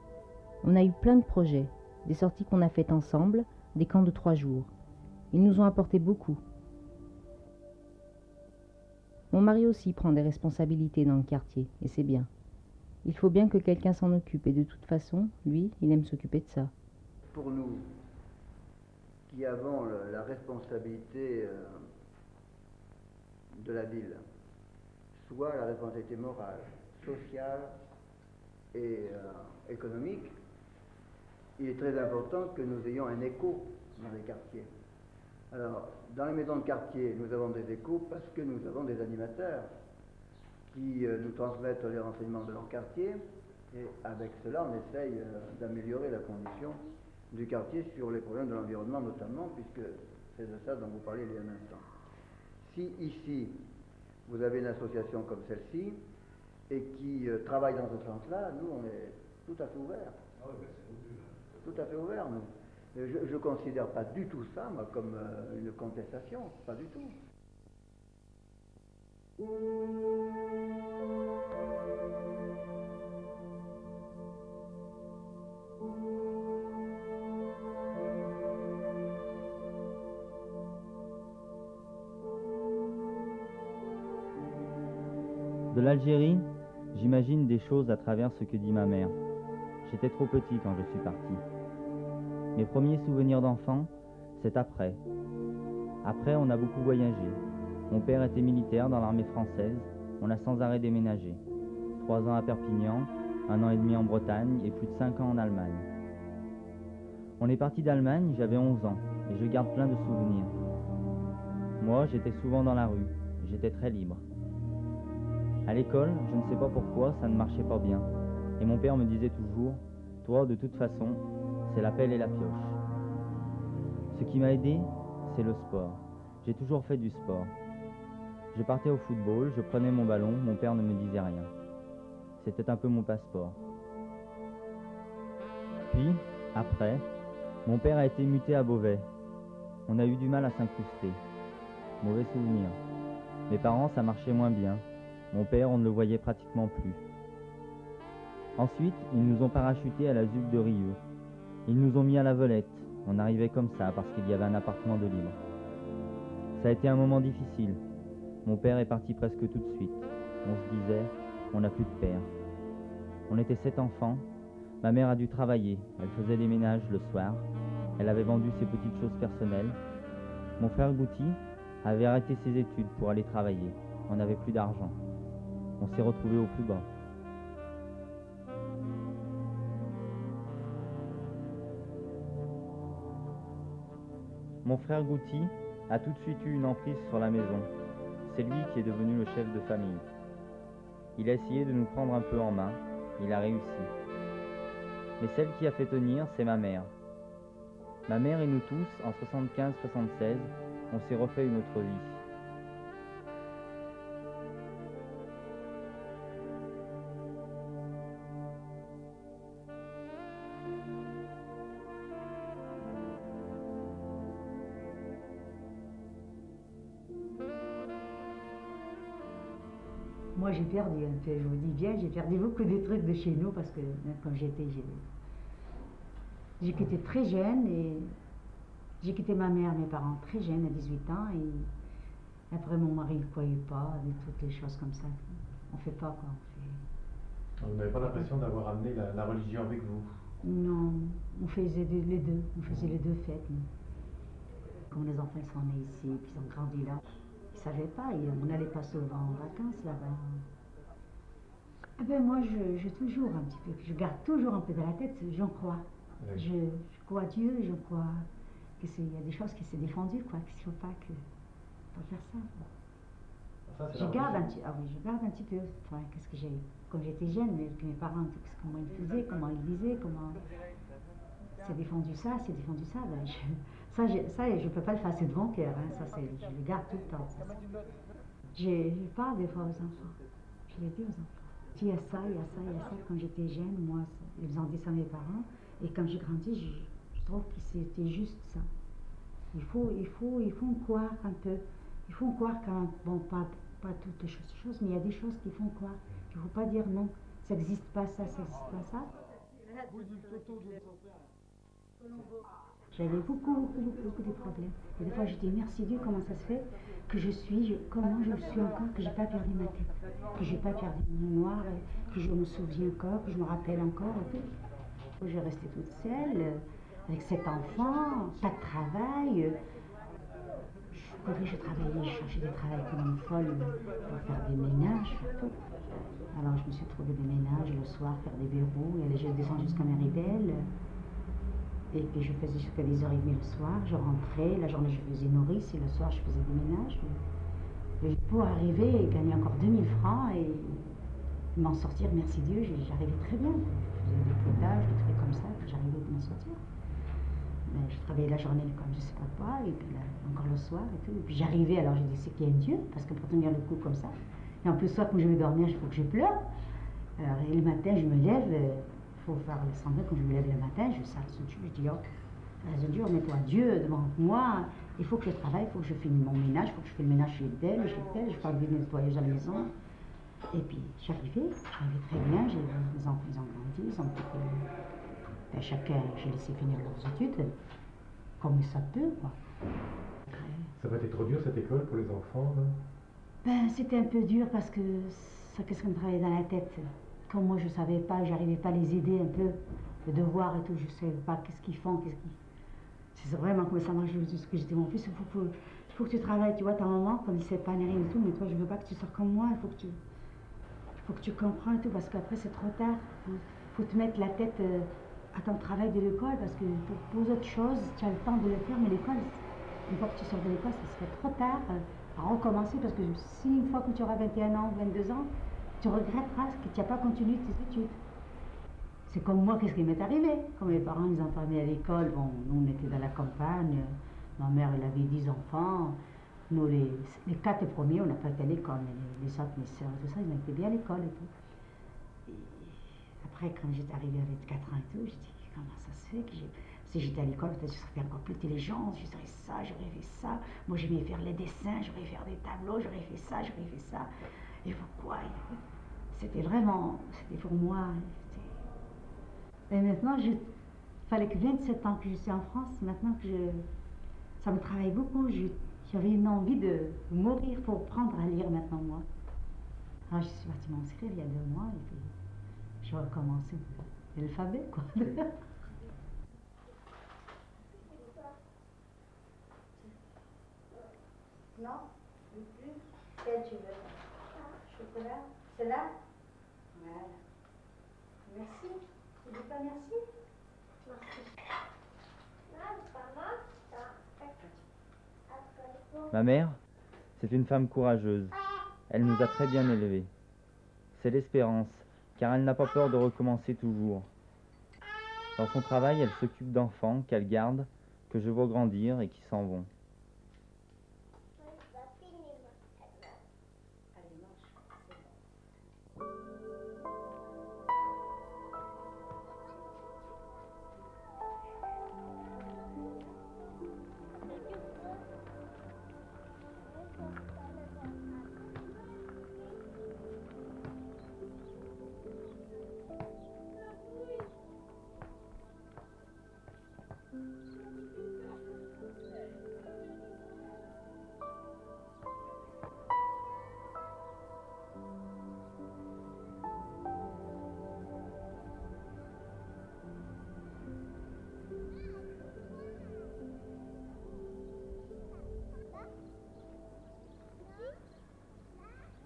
On a eu plein de projets, des sorties qu'on a faites ensemble, des camps de 3 jours. Ils nous ont apporté beaucoup. Mon mari aussi prend des responsabilités dans le quartier et c'est bien. Il faut bien que quelqu'un s'en occupe et de toute façon, lui, il aime s'occuper de ça. Pour nous, qui avons la responsabilité de la ville, soit la responsabilité morale, sociale et économique, il est très important que nous ayons un écho dans les quartiers. Alors, dans les maisons de quartier, nous avons des échos parce que nous avons des animateurs qui nous transmettent les renseignements de leur quartier et avec cela, on essaye d'améliorer la condition du quartier sur les problèmes de l'environnement notamment, puisque c'est de ça dont vous parliez il y a un instant. Si ici, vous avez une association comme celle-ci et qui travaille dans ce sens-là, nous, on est tout à fait ouverts. Tout à fait ouverts, nous. Je ne considère pas du tout ça, moi, comme une contestation, pas du tout. De l'Algérie, j'imagine des choses à travers ce que dit ma mère. J'étais trop petit quand je suis parti. Mes premiers souvenirs d'enfant, c'est après. Après, on a beaucoup voyagé. Mon père était militaire dans l'armée française. On a sans arrêt déménagé. 3 ans à Perpignan, 1 an et demi en Bretagne et plus de 5 ans en Allemagne. On est parti d'Allemagne, j'avais 11 ans et je garde plein de souvenirs. Moi, j'étais souvent dans la rue. J'étais très libre. À l'école, je ne sais pas pourquoi, ça ne marchait pas bien. Et mon père me disait toujours, toi, de toute façon, c'est la pelle et la pioche. Ce qui m'a aidé, c'est le sport. J'ai toujours fait du sport. Je partais au football, je prenais mon ballon, mon père ne me disait rien. C'était un peu mon passeport. Puis, après, mon père a été muté à Beauvais. On a eu du mal à s'incruster. Mauvais souvenir. Mes parents, ça marchait moins bien. Mon père, on ne le voyait pratiquement plus. Ensuite, ils nous ont parachutés à la ZUC de Rieux. Ils nous ont mis à la Velette. On arrivait comme ça parce qu'il y avait un appartement de libre. Ça a été un moment difficile. Mon père est parti presque tout de suite. On se disait, on n'a plus de père. On était 7 enfants. Ma mère a dû travailler. Elle faisait des ménages le soir. Elle avait vendu ses petites choses personnelles. Mon frère Goutti avait arrêté ses études pour aller travailler. On n'avait plus d'argent. On s'est retrouvés au plus bas. Mon frère Goutti a tout de suite eu une emprise sur la maison. c'est lui qui est devenu le chef de famille. Il a essayé de nous prendre un peu en main, il a réussi. Mais celle qui a fait tenir, c'est ma mère. Ma mère et nous tous, en 75-76, on s'est refait une autre vie. Moi j'ai perdu un peu, je vous dis bien, j'ai perdu beaucoup de trucs de chez nous parce que quand j'ai quitté très jeune et j'ai quitté ma mère, mes parents très jeunes, à 18 ans, et après mon mari ne croyait pas, et toutes les choses comme ça. On fait pas quoi. Vous n'avez pas l'impression d'avoir amené la religion avec vous? Non, on faisait les deux, fêtes. Nous. Quand les enfants sont nés ici, puis ils ont grandi là, ils ne savaient pas, on n'allait pas souvent en vacances là-bas. Eh ben moi, je toujours un petit peu, je garde toujours un peu dans la tête, j'en crois. Oui. Je crois à Dieu, je crois qu'il y a des choses qui s'est défendues, quoi, qu'il ne faut pas faire ça. Je garde un petit peu, enfin, qu'est-ce que j'ai, quand j'étais jeune, mais que mes parents, comment ils faisaient, comment ils disaient, comment c'est défendu ça, ben ça, je peux pas le faire, c'est de mon cœur, hein, ça, je le garde tout le temps. Je parle des fois aux enfants, je les dis aux enfants. Il y a ça, quand j'étais jeune, moi, ils ont dit ça à mes parents, et quand j'ai grandi, je trouve que c'était juste ça. Il faut croire un peu, il faut croire quand, bon, pas toutes les choses, mais il y a des choses qui font croire, qu'il ne faut pas dire non, ça n'existe pas ça, ça n'existe pas ça. J'avais beaucoup de problèmes. Et des fois, je dis merci Dieu, comment ça se fait que comment je suis encore, que j'ai pas perdu ma tête, que j'ai pas perdu mon mémoire, que je me souviens encore, que je me rappelle encore. Je restais toute seule, avec 7 enfants, pas de travail. Je travaillais, je cherchais des travails comme une folle pour faire des ménages, surtout. Alors je me suis trouvé des ménages le soir, faire des bureaux, et je descendais jusqu'à Méribel. Et puis je faisais jusqu'à 10h30 le soir, je rentrais, la journée je faisais nourrice et le soir je faisais des ménages. Et pour arriver et gagner encore 2000 francs et m'en sortir, merci Dieu, j'arrivais très bien. Je faisais des potages, des trucs comme ça, que j'arrivais à m'en sortir. Mais je travaillais la journée comme je sais pas quoi, et puis là, encore le soir et tout. Et puis j'arrivais, alors j'ai dit c'est qu'il y a un Dieu, parce que pour tenir le coup comme ça. Et en plus, le soir quand je vais dormir, il faut que je pleure. Alors, et le matin, je me lève. Il faut faire le semblant, quand je me lève le matin, je sers ce Dieu, je dis oh, Dieu, mets-toi Dieu devant moi, il faut que je travaille, il faut que je finisse mon ménage, il faut que je fasse le ménage chez tel, je fais du nettoyage à la maison. Et puis j'arrivais très bien, les enfants ils ont grandi, ils ont ben, chacun, j'ai laissé finir leurs études, comme ça peut, quoi. Ça va être trop dur cette école pour les enfants, là? Ben c'était un peu dur parce que ça qu'est-ce qu'on me travaillait dans la tête. Comme moi je ne savais pas, j'arrivais pas à les aider un peu, le devoir et tout, je ne savais pas qu'est-ce qu'ils font, c'est vraiment comment ça marche, ce que je dis. En plus, il faut que tu travailles, tu vois, ta maman, comme il ne sait pas ni rien et tout, mais toi je veux pas que tu sors comme moi, il faut que tu comprends et tout, parce qu'après c'est trop tard. Il faut te mettre la tête à ton travail de l'école, parce que pour autres choses, tu as le temps de le faire, mais l'école, une fois que tu sors de l'école, ça serait trop tard à recommencer, parce que si une fois que tu auras 21 ans, 22 ans, tu regretteras que tu n'as pas continué tes études. C'est comme moi, qu'est-ce qui m'est arrivé? Quand mes parents ils ont emmené à l'école, bon, nous on était dans la campagne, ma mère elle avait 10 enfants, nous les 4 premiers on n'a pas été à l'école, mais les autres, mes soeurs, tout ça, ils ont été bien à l'école et tout. Et après, quand j'étais arrivée avec 4 ans et tout, j'ai dit comment ça se fait que si j'étais à l'école, peut-être je serais encore plus intelligente, je serais ça, j'aurais fait ça. Moi j'aimais faire les dessins, j'aurais fait des tableaux, j'aurais fait ça, j'aurais fait ça. Et pourquoi? C'était vraiment, c'était pour moi. Et maintenant, il fallait que 27 ans que je suis en France, maintenant que ça me travaille beaucoup, j'avais une envie de mourir pour apprendre à lire maintenant, moi. Alors, je suis partie m'inscrire il y a 2 mois, et puis je vais recommencer l'alphabet, quoi. Non, plus. Quel tu veux? Chocolat? C'est là? Voilà. Merci. Tu dis pas merci? Merci. Ma mère, C'est une femme courageuse. Elle nous a très bien élevés. C'est l'espérance, car elle n'a pas peur de recommencer toujours. Dans son travail, elle s'occupe d'enfants qu'elle garde, que je vois grandir et qui s'en vont.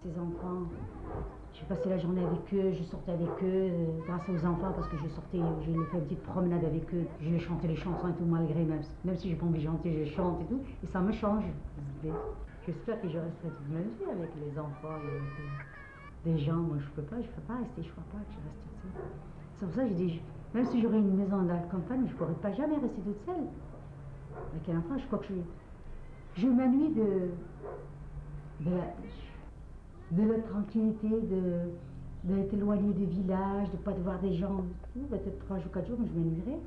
Ces enfants, j'ai passé la journée avec eux, je sortais avec eux, grâce aux enfants, parce que je sortais, j'ai fait une petite promenade avec eux, je les chantais les chansons et tout, malgré, même si j'ai pas envie de chanter, je chante et tout, et ça me change. J'espère que je resterai toute ma vie avec les enfants et avec des gens. Moi, je peux pas rester, je crois pas que je reste toute seule. C'est pour ça que j'ai dit, même si j'aurais une maison dans la campagne, je pourrais pas jamais rester toute seule. Avec un enfant, je crois que je m'ennuie de la tranquillité, d'être éloigné du village, de ne pas voir des gens. Peut-être 3 jours, 4 jours, je m'ennuierais.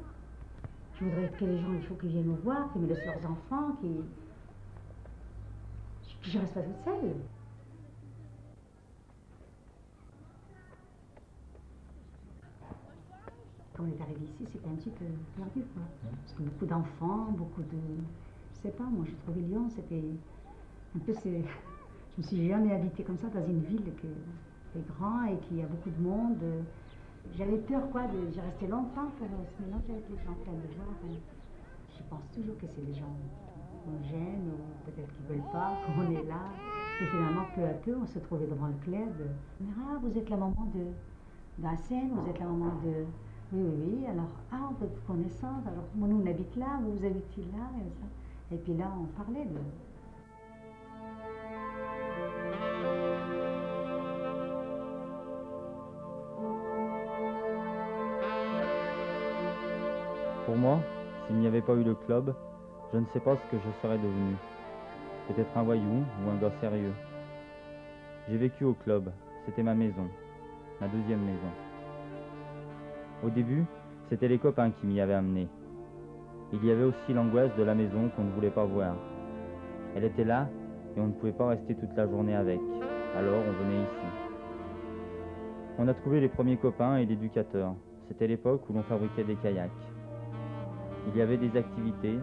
Je voudrais que les gens, il faut qu'ils viennent nous voir, qu'ils me laissent leurs enfants, que je ne reste pas toute seule. Quand on est arrivé ici, c'était un petit peu perdu, quoi. Parce que beaucoup d'enfants, beaucoup de... Je sais pas, moi j'ai trouvé Lyon, c'était un peu... Je me suis jamais habitée comme ça dans une ville qui est grande et qui a beaucoup de monde. J'avais peur, quoi, j'ai resté longtemps pour se mélanger avec les gens, plein de voir. Je pense toujours que c'est des gens qu'on gêne ou peut-être qu'ils ne veulent pas, qu'on est là. Et finalement, peu à peu, on se trouvait devant le club. Ah, vous êtes la maman d'Assène, vous êtes la maman de... Oui, alors, on peut être connaissance. Alors, nous, on habite là, vous habitez là, et ça. Et puis là, on parlait de... Pour moi, s'il n'y avait pas eu le club, je ne sais pas ce que je serais devenu. Peut-être un voyou ou un gars sérieux. J'ai vécu au club, c'était ma maison, ma deuxième maison. Au début, c'était les copains qui m'y avaient amené. Il y avait aussi l'angoisse de la maison qu'on ne voulait pas voir. Elle était là et on ne pouvait pas rester toute la journée avec, alors on venait ici. On a trouvé les premiers copains et l'éducateur. C'était l'époque où l'on fabriquait des kayaks. Il y avait des activités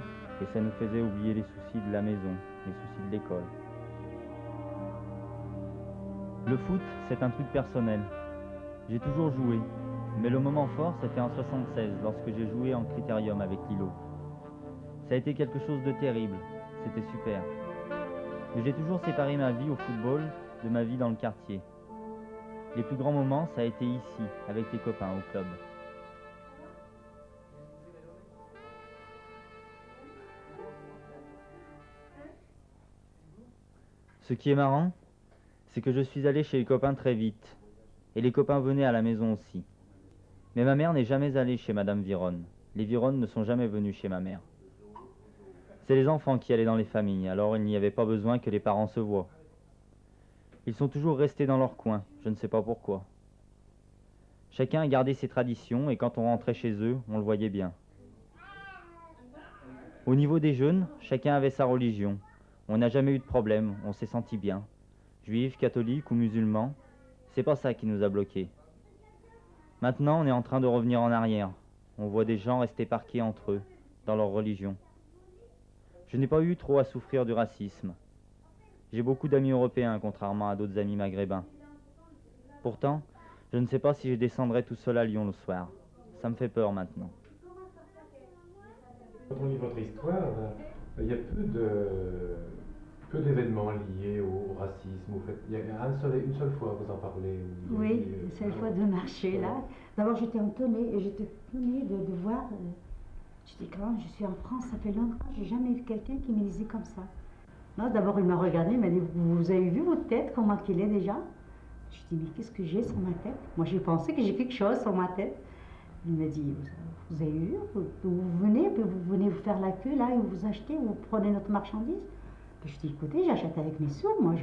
et ça nous faisait oublier les soucis de la maison, les soucis de l'école. Le foot, c'est un truc personnel. J'ai toujours joué, mais le moment fort, c'était en 76, lorsque j'ai joué en critérium avec Lilo. Ça a été quelque chose de terrible, c'était super. Mais j'ai toujours séparé ma vie au football de ma vie dans le quartier. Les plus grands moments, ça a été ici, avec les copains au club. Ce qui est marrant, c'est que je suis allé chez les copains très vite, et les copains venaient à la maison aussi. Mais ma mère n'est jamais allée chez Madame Vironne. Les Vironne ne sont jamais venus chez ma mère. C'est les enfants qui allaient dans les familles, alors il n'y avait pas besoin que les parents se voient. Ils sont toujours restés dans leur coin, je ne sais pas pourquoi. Chacun a gardé ses traditions, et quand on rentrait chez eux, on le voyait bien. Au niveau des jeunes, chacun avait sa religion. On n'a jamais eu de problème, on s'est senti bien. Juifs, catholiques ou musulmans, c'est pas ça qui nous a bloqués. Maintenant, on est en train de revenir en arrière. On voit des gens rester parqués entre eux, dans leur religion. Je n'ai pas eu trop à souffrir du racisme. J'ai beaucoup d'amis européens, contrairement à d'autres amis maghrébins. Pourtant, je ne sais pas si je descendrai tout seul à Lyon le soir. Ça me fait peur maintenant. Quand on lit votre histoire, il y a peu d'événements liés au racisme. Il y a une seule fois, vous en parlez. Oui, une seule fois de marcher là. D'abord, j'étais étonnée, de voir. Je dis, quand je suis en France, ça fait longtemps, j'ai jamais vu quelqu'un qui me disait comme ça. Non, d'abord, il m'a regardé, il m'a dit, vous avez vu votre tête, comment qu'il est déjà? Je dis, mais qu'est-ce que j'ai sur ma tête? Moi, j'ai pensé que j'ai quelque chose sur ma tête. Il m'a dit, vous avez vu, vous venez, puis vous venez vous faire la queue là, et vous achetez, vous prenez notre marchandise. Puis je dis, écoutez, j'achète avec mes sous, moi,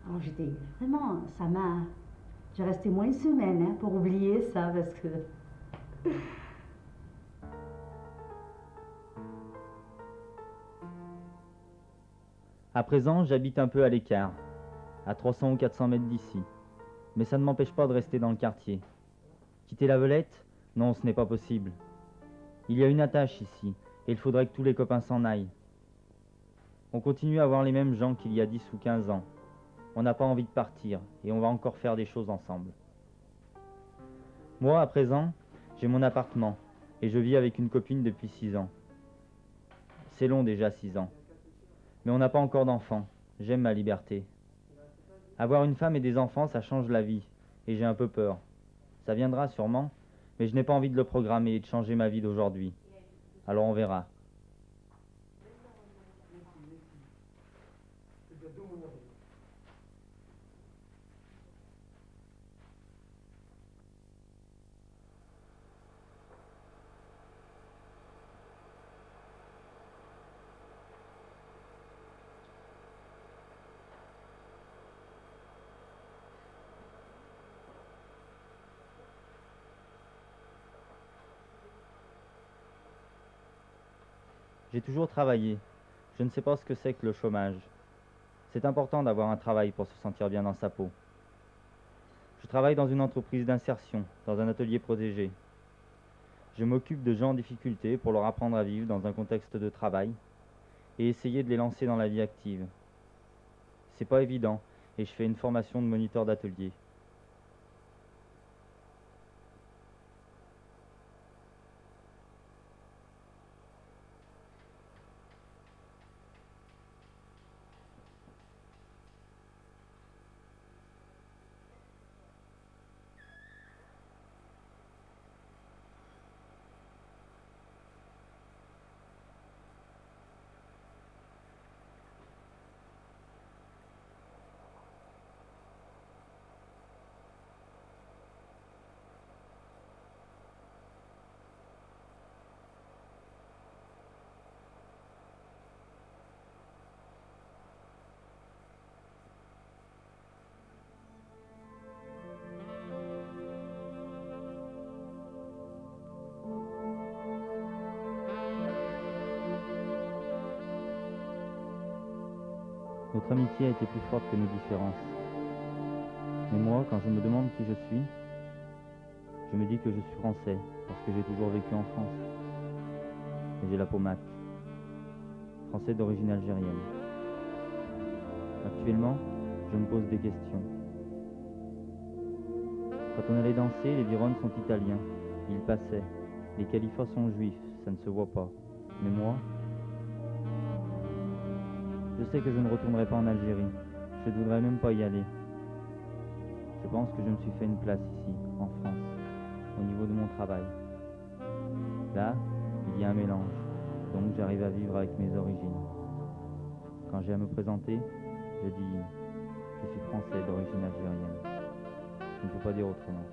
Alors j'étais vraiment, ça m'a... J'ai resté moins une semaine hein, pour oublier ça, parce que... À présent, j'habite un peu à l'écart, à 300 ou 400 mètres d'ici. Mais ça ne m'empêche pas de rester dans le quartier. Quitter la Velette? Non, ce n'est pas possible. Il y a une attache ici, et il faudrait que tous les copains s'en aillent. On continue à voir les mêmes gens qu'il y a 10 ou 15 ans. On n'a pas envie de partir, et on va encore faire des choses ensemble. Moi, à présent, j'ai mon appartement, et je vis avec une copine depuis 6 ans. C'est long déjà, 6 ans. Mais on n'a pas encore d'enfants. J'aime ma liberté. Avoir une femme et des enfants, ça change la vie, et j'ai un peu peur. Ça viendra sûrement, mais je n'ai pas envie de le programmer et de changer ma vie d'aujourd'hui. Alors on verra. J'ai toujours travaillé. Je ne sais pas ce que c'est que le chômage. C'est important d'avoir un travail pour se sentir bien dans sa peau. Je travaille dans une entreprise d'insertion, dans un atelier protégé. Je m'occupe de gens en difficulté pour leur apprendre à vivre dans un contexte de travail et essayer de les lancer dans la vie active. C'est pas évident et je fais une formation de moniteur d'atelier. Notre amitié a été plus forte que nos différences. Mais moi, quand je me demande qui je suis, je me dis que je suis français, parce que j'ai toujours vécu en France. Et j'ai la peau mate. Français d'origine algérienne. Actuellement, je me pose des questions. Quand on allait danser, les Vironnes sont italiens. Ils passaient. Les Califas sont juifs, ça ne se voit pas. Mais moi, je sais que je ne retournerai pas en Algérie. Je ne voudrais même pas y aller. Je pense que je me suis fait une place ici, en France, au niveau de mon travail. Là, il y a un mélange, donc j'arrive à vivre avec mes origines. Quand j'ai à me présenter, je dis « Je suis français d'origine algérienne ». Je ne peux pas dire autrement.